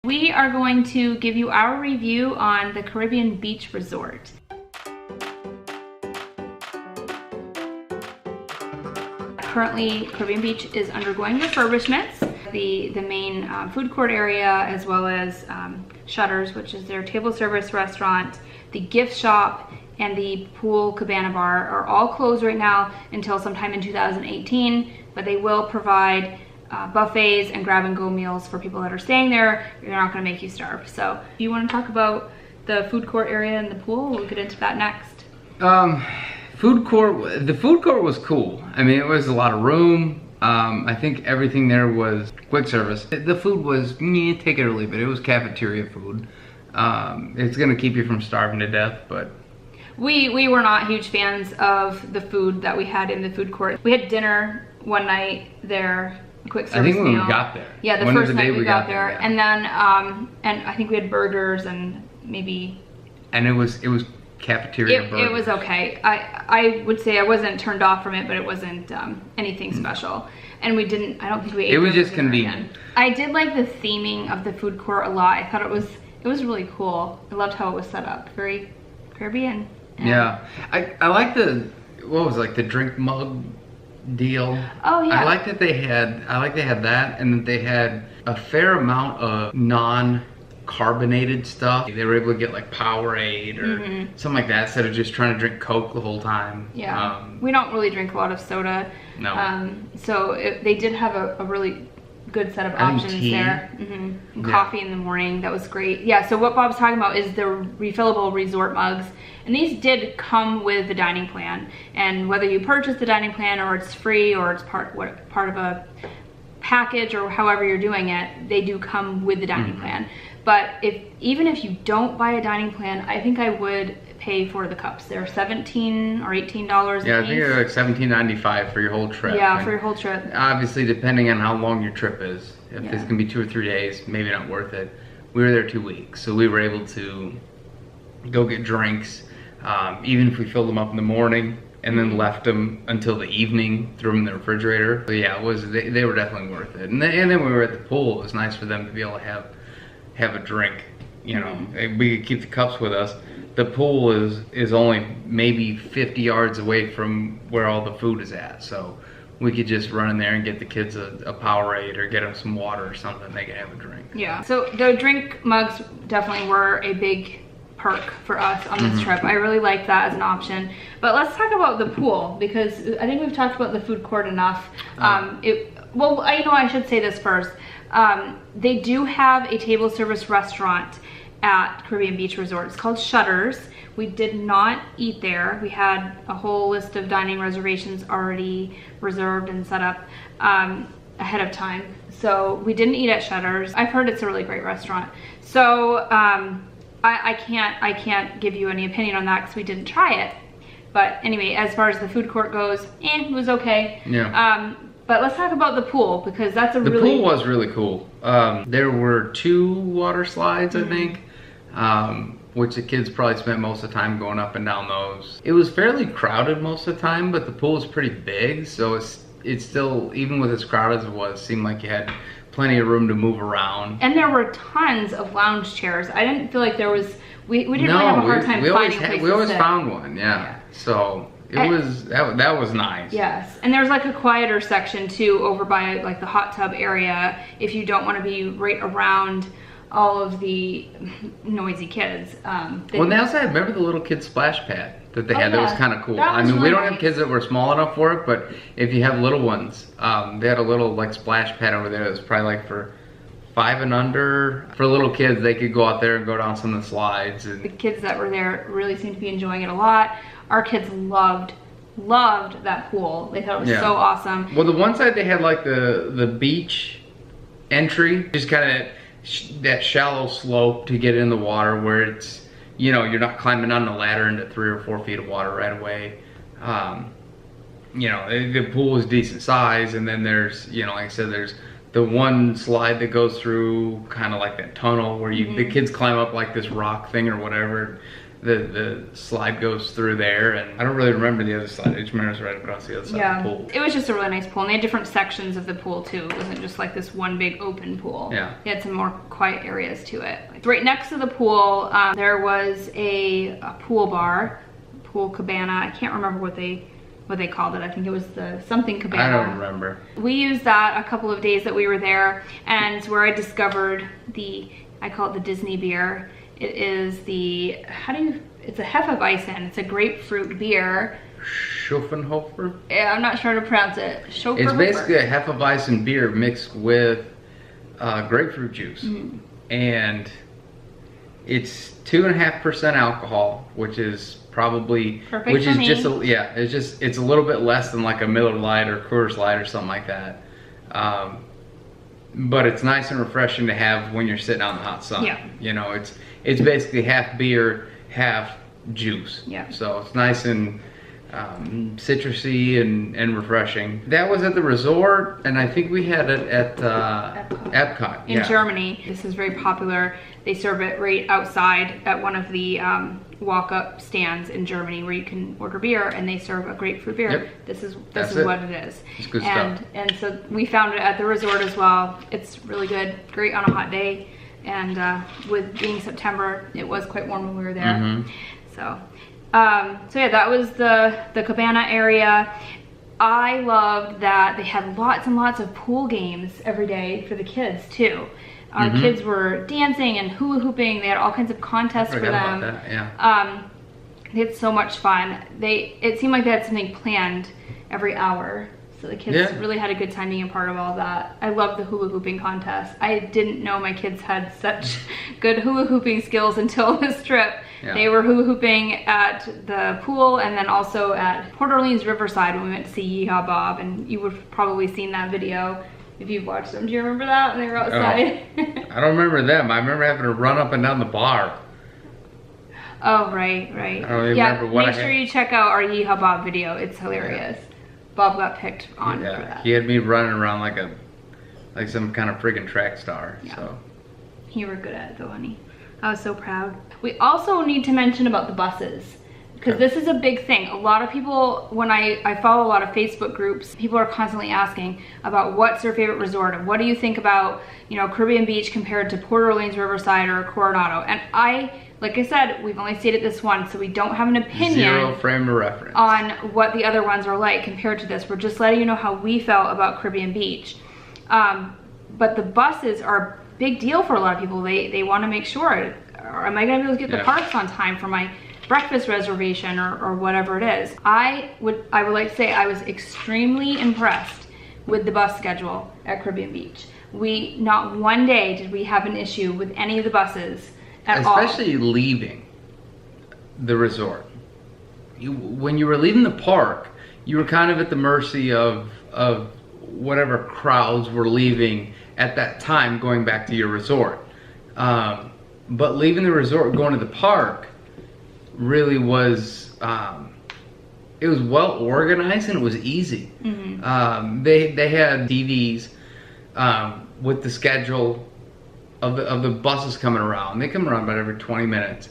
We are going to give you our review on the Caribbean Beach Resort. Currently, Caribbean Beach is undergoing refurbishments. The main food court area, as well as Shutters, which is their table service restaurant, the gift shop, and the pool cabana bar are all closed right now until sometime in 2018, but they will provide buffets and grab and go meals for people that are staying there. They're not going to make you starve. So if you want to talk about the food court area and the pool, we'll get into that next. The food court was cool. I mean, it was a lot of room. I think everything there was quick service. The food was, take it or leave it. It was cafeteria food. It's gonna keep you from starving to death, but we were not huge fans of the food that we had in the food court. We had dinner one night there, quick service I think when meal. we got there. Yeah, the first night we got there, yeah. And then and I think we had burgers and maybe. And it was cafeteria burgers. It was okay. I would say I wasn't turned off from it, but it wasn't anything special. And we didn't. I don't think we ate. It was just convenient. I did like the theming of the food court a lot. I thought it was really cool. I loved how it was set up. Very Caribbean. Yeah, I like the the drink mug deal. Oh yeah. I like that they had that, and that they had a fair amount of non-carbonated stuff. They were able to get like Powerade or something like that instead of just trying to drink Coke the whole time. Yeah. We don't really drink a lot of soda. No. So they did have a really good set of options there. Yeah. Coffee in the morning, that was great. Yeah, so what Bob's talking about is the refillable resort mugs, and these did come with the dining plan, and whether you purchase the dining plan or it's free or it's part of a package or however you're doing it, they do come with the dining plan. But even if you don't buy a dining plan, I think I would pay for the cups. They're $17 or $18 yeah, a piece. I think they're like $17.95 for your whole trip. Yeah, and for your whole trip. Obviously, depending on how long your trip is. If it's gonna be 2 or 3 days, maybe not worth it. We were there 2 weeks, so we were able to go get drinks, even if we filled them up in the morning and then left them until the evening, threw them in the refrigerator. But yeah, they were definitely worth it. And then we were at the pool. It was nice for them to be able to have a drink. You know, we could keep the cups with us. The pool is only maybe 50 yards away from where all the food is at, so we could just run in there and get the kids a Powerade or get them some water or something. They could have a drink. Yeah. So the drink mugs definitely were a big perk for us on this trip. I really liked that as an option. But let's talk about the pool, because I think we've talked about the food court enough. I should say this first. They do have a table service restaurant at Caribbean Beach Resort. It's called Shutters. We did not eat there. We had a whole list of dining reservations already reserved and set up ahead of time. So we didn't eat at Shutters. I've heard it's a really great restaurant. So I can't give you any opinion on that because we didn't try it. But anyway, as far as the food court goes, it was okay. Yeah. But let's talk about the pool, because that's the pool was really cool. There were 2 water slides, I think, which the kids probably spent most of the time going up and down those. It was fairly crowded most of the time, but the pool is pretty big, so it's still, even with as crowded as it was, seemed like you had plenty of room to move around. And there were tons of lounge chairs. I didn't feel like there was, we didn't really have a hard time finding places. We always found one, yeah. So that was nice. Yes, and there's like a quieter section too over by like the hot tub area if you don't want to be right around all of the noisy kids. And they also had, remember the little kid splash pad that they had? That was kind of cool. I mean, we don't have kids that were small enough for it, but if you have little ones, they had a little like splash pad over there that was probably like for 5 and under. For little kids, they could go out there and go down some of the slides. And the kids that were there really seemed to be enjoying it a lot. Our kids loved that pool. They thought it was so awesome. Well, the one side they had like the beach entry, just kind of that shallow slope to get in the water where it's, you know, you're not climbing on the ladder into 3 or 4 feet of water right away. You know, the pool is decent size, and then there's, you know, like I said, there's the one slide that goes through kind of like that tunnel where the kids climb up like this rock thing or whatever. the slide goes through there, and I don't really remember the other slide. I just remember it was right across the other side of the pool. It was just a really nice pool, and they had different sections of the pool too. It wasn't just like this one big open pool. Yeah. They had some more quiet areas to it. Right next to the pool, there was a pool bar, pool cabana. I can't remember what they called it. I think it was the something cabana. I don't remember. We used that a couple of days that we were there, and where I discovered I call it the Disney beer. It is it's a Hefeweizen. It's a grapefruit beer. Schaffenhofer? Yeah, I'm not sure how to pronounce it. It's basically a Hefeweizen beer mixed with grapefruit juice. And it's 2.5% alcohol, which is probably perfect which for is me. it's a little bit less than like a Miller Lite or Coors Light or something like that. But it's nice and refreshing to have when you're sitting out in the hot sun. Yeah. You know, it's basically half beer, half juice. Yeah. So it's nice and citrusy and refreshing. That was at the resort, and I think we had it at Epcot. In Germany. This is very popular. They serve it right outside at one of the walk-up stands in Germany where you can order beer, and they serve a grapefruit beer. Yep. This is what it is. It's good stuff. And so we found it at the resort as well. It's really good, great on a hot day, and with being September, it was quite warm when we were there. So yeah, that was the cabana area. I loved that they had lots and lots of pool games every day for the kids too. Our kids were dancing and hula hooping. They had all kinds of contests for them. About that, yeah. They had so much fun. It seemed like they had something planned every hour. So the kids really had a good time being a part of all that. I loved the hula hooping contest. I didn't know my kids had such good hula hooping skills until this trip. Yeah. They were hula hooping at the pool and then also at Port Orleans Riverside when we went to see Yeehaw Bob, and you would have probably seen that video if you've watched them. Do you remember that when they were outside? Oh, I don't remember them. I remember having to run up and down the bar. Oh, right. I don't even remember what make sure you check out our Yeehaw Bob video. It's hilarious. Yeah. Bob got picked on for that. He had me running around like some kind of friggin' track star. Yeah. So you were good at it though, honey. I was so proud. We also need to mention about the buses, because this is a big thing. A lot of people, when I follow a lot of Facebook groups, people are constantly asking about what's their favorite resort and what do you think about, Caribbean Beach compared to Port Orleans Riverside or Coronado. And like I said, we've only stayed at this one, so we don't have an opinion. Zero frame of reference on what the other ones are like compared to this. We're just letting you know how we felt about Caribbean Beach. But the buses are a big deal for a lot of people. They want to make sure, am I going to be able to get the parks on time for my breakfast reservation or whatever it is. I would like to say I was extremely impressed with the bus schedule at Caribbean Beach. Not one day did we have an issue with any of the buses at all. Especially leaving the resort. When you were leaving the park, you were kind of at the mercy of whatever crowds were leaving at that time going back to your resort. But leaving the resort going to the park really was, it was well organized and it was easy. They had TVs with the schedule of the buses coming around. They come around about every 20 minutes.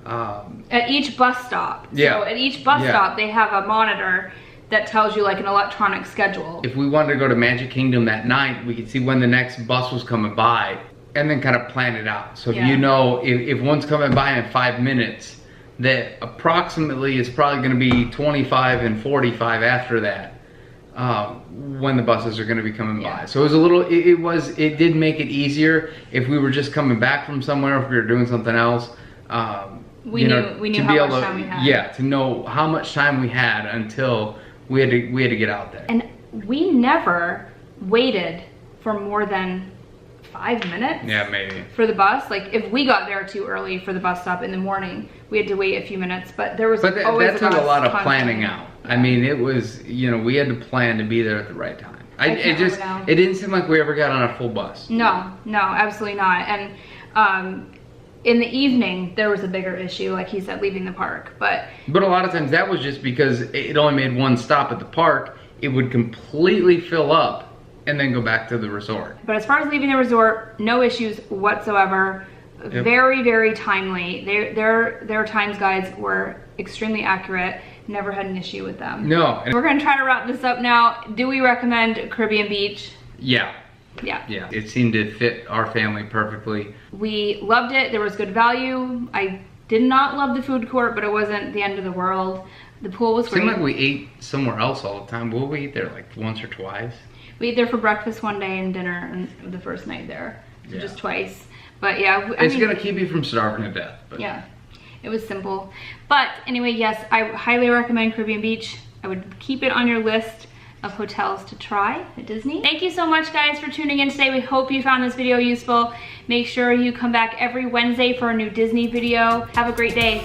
At each bus stop. So at each bus stop they have a monitor that tells you like an electronic schedule. If we wanted to go to Magic Kingdom that night, we could see when the next bus was coming by and then kind of plan it out. So if one's coming by in 5 minutes, that approximately is probably going to be 25 and 45 after that, when the buses are going to be coming by. So it was it did make it easier if we were just coming back from somewhere, if we were doing something else. We knew how much time we had. Yeah, to know how much time we had until we had to get out there. And we never waited for more than 5 minutes. Yeah, maybe. For the bus. Like if we got there too early for the bus stop in the morning, we had to wait a few minutes, but there was always that took a lot of planning out. I mean, it was, we had to plan to be there at the right time. It didn't seem like we ever got on a full bus. No, absolutely not. And in the evening, there was a bigger issue, like he said, leaving the park. But a lot of times that was just because it only made one stop at the park. It would completely fill up and then go back to the resort. But as far as leaving the resort, no issues whatsoever. Yep. Very, very timely. Their times guides were extremely accurate. Never had an issue with them. No. We're gonna try to wrap this up now. Do we recommend Caribbean Beach? Yeah. Yeah. Yeah. It seemed to fit our family perfectly. We loved it. There was good value. I did not love the food court, but it wasn't the end of the world. The pool was great. Seemed like we ate somewhere else all the time. Will we eat there like once or twice? We ate there for breakfast one day and dinner and the first night there. So Yeah. just twice. But yeah, It's gonna keep you from starving to death. But. Yeah, it was simple. But anyway, yes, I highly recommend Caribbean Beach. I would keep it on your list of hotels to try at Disney. Thank you so much, guys, for tuning in today. We hope you found this video useful. Make sure you come back every Wednesday for a new Disney video. Have a great day.